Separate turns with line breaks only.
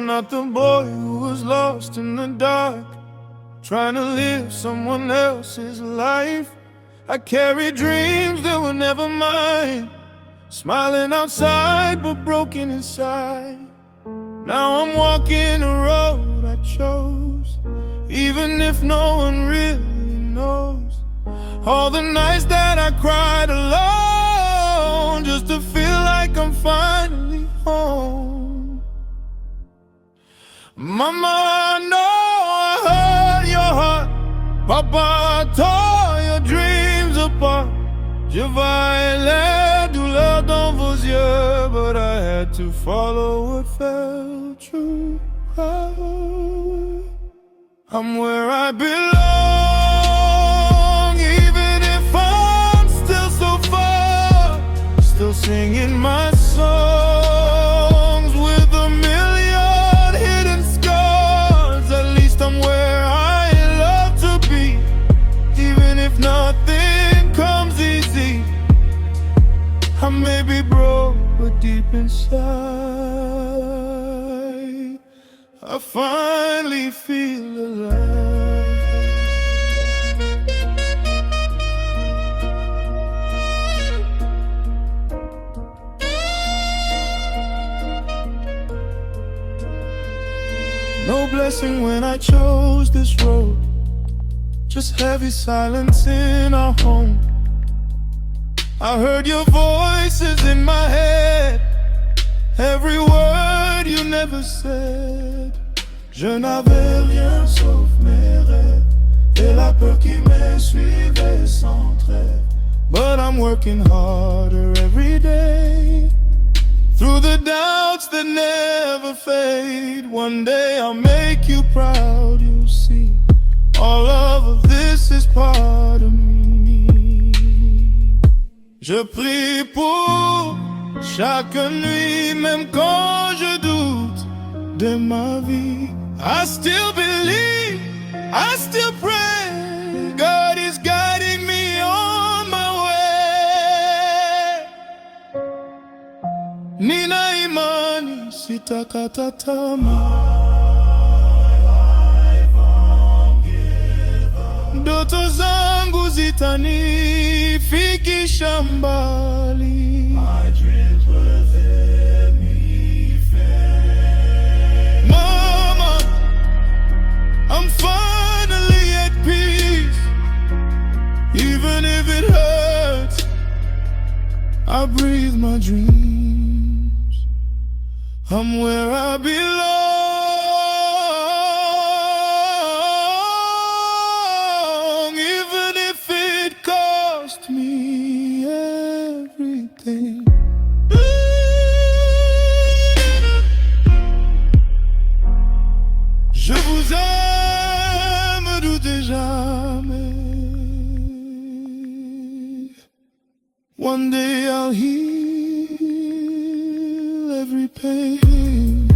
I'm not the boy who was lost in the dark, trying to live someone else's life. I carry dreams that were never mine, smiling outside but broken inside. Now I'm walking a road I chose, even if no one really knows. All the nights that I cried alone, just to feel like I'm finally home. Mama, I know I hurt your heart. Papa tore your dreams apart. Je voyais la douleur dans vos yeux, but I had to follow what felt true. I'm where I belong, even if I'm still so far. Still singing my songs with a million hidden scars. At least I'm where I love to be, even if nothing comes easy. I may be broke, but deep inside I finally feel alive. No blessing when I chose this road, just heavy silence in our home. I heard your voices in my head, every word you never said. Je n'avais rien sauf mes rêves et la peur qui me suivait sans trêve. But I'm working harder every day, through the doubts that never fade. One day I'll make you proud, you'll see. All of this is part of me. Je prie pour chaque nuit, même quand je doute de ma vie. I still believe, I still pray, God is guiding me on my way. Nina imani sitakata tamaa, ndoto zangu zitanifikisha mbali. My dreams within me fair. Mama, I'm finally at peace, even if it hurts. I breathe my dreams. I'm where I belong, even if it cost me everything. Je vous aime, doutez jamais. One day I'll heal every pain.